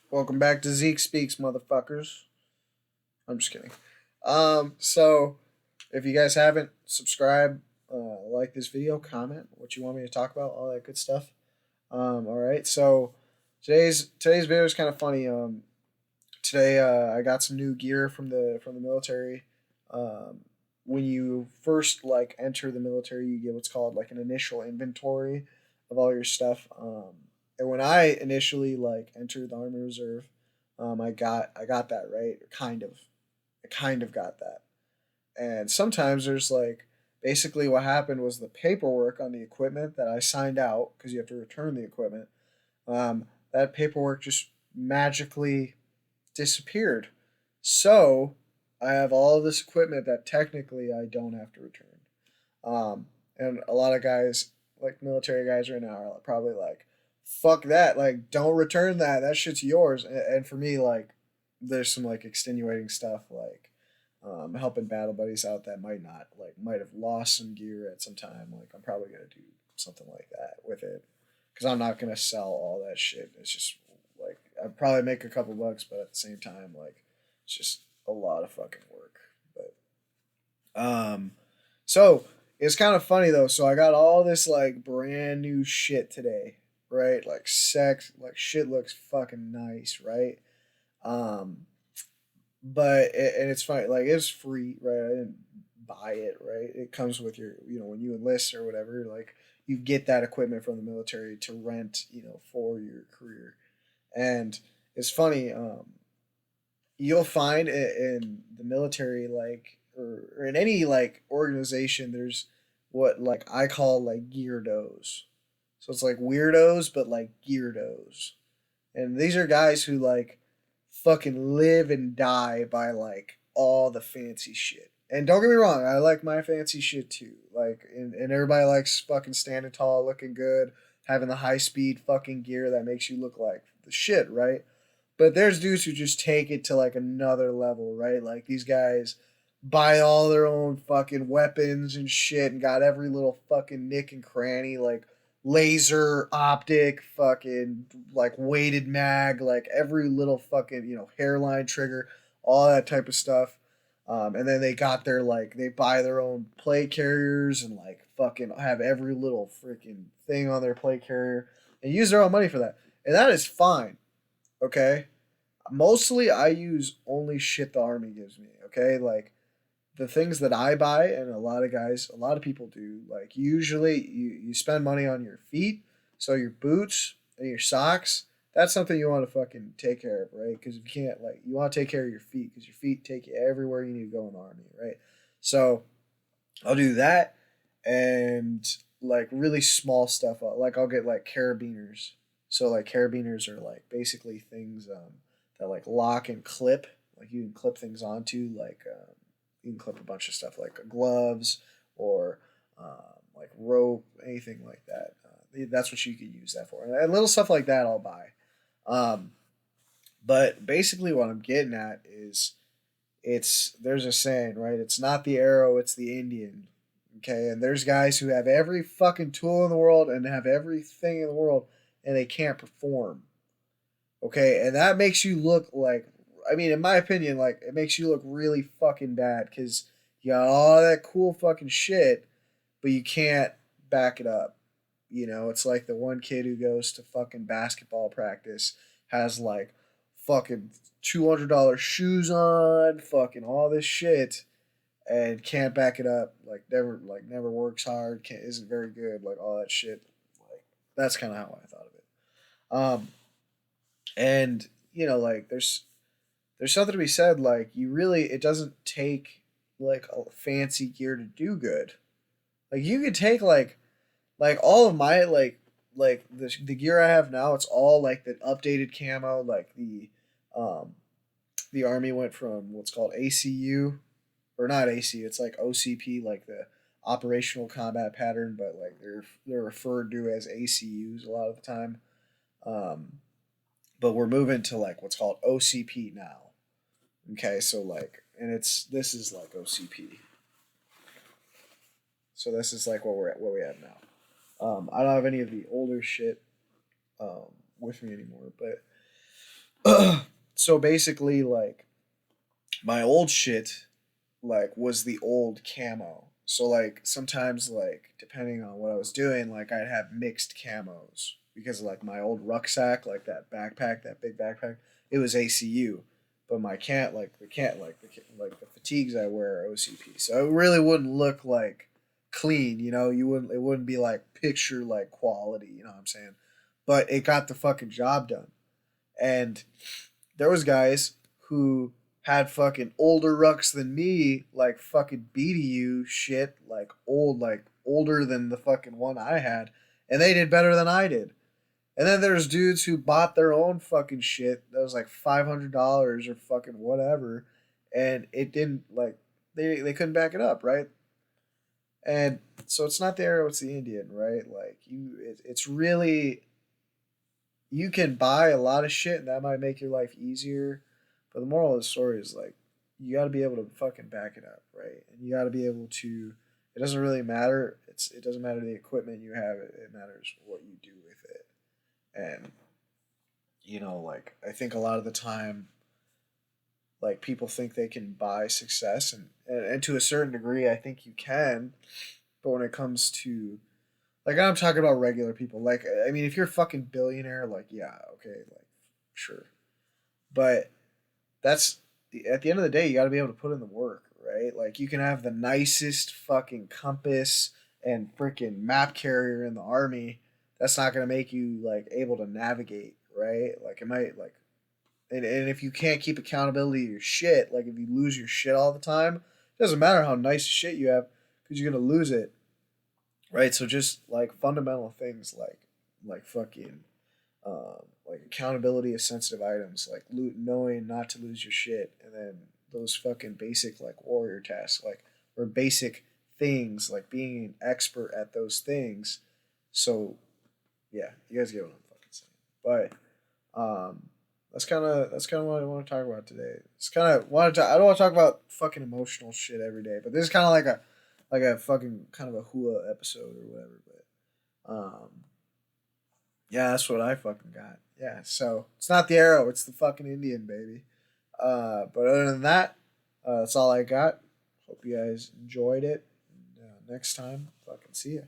Welcome back to Zeke Speaks, motherfuckers. I'm just kidding. So if you guys haven't subscribed, like this video, comment what you want me to talk about, all that good stuff. All right. So today's video is kind of funny. Today I got some new gear from the military. Um, when you first like enter the military, you get what's called like an initial inventory of all your stuff. And when I initially like entered the Army Reserve, I got that right, kind of. I kind of got that. And sometimes there's like basically what happened was the paperwork on the equipment that I signed out because you have to return the equipment. That paperwork just magically disappeared. So I have all of this equipment that technically I don't have to return. And a lot of guys, like military guys right now, are probably like, fuck that. Like, don't return that. That shit's yours. And for me, like, there's some like extenuating stuff like helping battle buddies out that might have lost some gear at some time. Like, I'm probably going to do something like that with it because I'm not going to sell all that shit. It's just like, I'd probably make a couple bucks, but at the same time, like, it's just a lot of fucking work. Um, so it's kind of funny though. So I got all this like brand new shit today, right? Like like shit looks fucking nice, right? Um, and it's funny, like it's free, right? I didn't buy it, right? It comes with your, when you enlist or whatever, like you get that equipment from the military to rent, for your career. And it's funny, you'll find in the military like or in any like organization there's what like I call like geardos. So it's like weirdos but like geardos. And these are guys who like fucking live and die by like all the fancy shit. And don't get me wrong, I like my fancy shit too. Like and everybody likes fucking standing tall, looking good, having the high speed fucking gear that makes you look like the shit, right? But there's dudes who just take it to like another level, right? Like these guys buy all their own fucking weapons and shit and got every little fucking nick and cranny, like laser, optic, fucking like weighted mag, like every little fucking, hairline trigger, all that type of stuff. And then they got their like they buy their own plate carriers and like fucking have every little freaking thing on their plate carrier and use their own money for that. And that is fine. Okay. Mostly I use only shit the army gives me. Okay. Like the things that I buy, and a lot of people do, like usually you spend money on your feet. So your boots and your socks, that's something you want to fucking take care of, right? Because if you can't, like, you want to take care of your feet because your feet take you everywhere you need to go in the army, right? So I'll do that and like really small stuff. Like I'll get like carabiners. So like carabiners are like basically things that like lock and clip. Like you can clip things onto. Like you can clip a bunch of stuff like gloves or like rope, anything like that. That's what you could use that for. And little stuff like that I'll buy. Um, but basically, what I'm getting at is there's a saying, right? It's not the arrow, it's the Indian. Okay, and there's guys who have every fucking tool in the world and have everything in the world, and they can't perform. Okay, and that makes you look like, I mean, in my opinion, like it makes you look really fucking bad because you got all that cool fucking shit, but you can't back it up. It's like the one kid who goes to fucking basketball practice has like fucking $200 shoes on, fucking all this shit, and can't back it up. Like never works hard, can't isn't very good, like all that shit. Like that's kind of how I thought of it. And like there's something to be said. Like it doesn't take like a fancy gear to do good. Like you could take like all of my like the gear I have now, it's all like the updated camo, like um the army went from what's called ACU, or not ACU, it's like OCP, like the operational combat pattern, but like they're referred to as ACUs a lot of the time. Um but we're moving to like what's called OCP now. Okay, so like and this is like OCP. So this is like what we have now. I don't have any of the older shit with me anymore, but So basically, like my old shit, like was the old camo. So like sometimes like depending on what I was doing, like I'd have mixed camos because like my old rucksack, like that backpack, that big backpack, it was ACU, but my like the fatigues I wear are OCP. So it really wouldn't look like clean, you know. You wouldn't It wouldn't be like picture like quality, you know what I'm saying? But it got the fucking job done. And there was guys who had fucking older rucks than me, like fucking BDU shit, like older than the fucking one I had, and they did better than I did. And then there's dudes who bought their own fucking shit that was like $500 or fucking whatever, and it didn't like they couldn't back it up, right? And so it's not the arrow, it's the Indian, right? Like it's really, you can buy a lot of shit and that might make your life easier. But the moral of the story is like you got to be able to fucking back it up, right? And you got to be able to. It doesn't really matter. It doesn't matter the equipment you have. It matters what you do with it. And like I think a lot of the time, like people think they can buy success, and to a certain degree, I think you can. But when it comes to, like, I'm talking about regular people. Like, I mean, if you're a fucking billionaire, like, yeah, okay, like, sure. But that's at the end of the day, you got to be able to put in the work, right? Like, you can have the nicest fucking compass and freaking map carrier in the army. That's not going to make you like able to navigate, right? Like, it might like, and if you can't keep accountability to your shit, like if you lose your shit all the time, it doesn't matter how nice shit you have because you're gonna lose it, right? So just like fundamental things like fucking like accountability of sensitive items, like knowing not to lose your shit, and then those fucking basic like warrior tasks, like or basic things like being an expert at those things. So yeah, you guys get what I'm fucking saying. But that's kind of what I want to talk about today. It's kind of want to. I don't want to talk about fucking emotional shit every day, but this is kind of like a fucking kind of a hua episode or whatever. But yeah, that's what I fucking got. Yeah, so it's not the arrow, it's the fucking Indian, baby. But other than that, that's all I got. Hope you guys enjoyed it. And, next time, fucking see ya.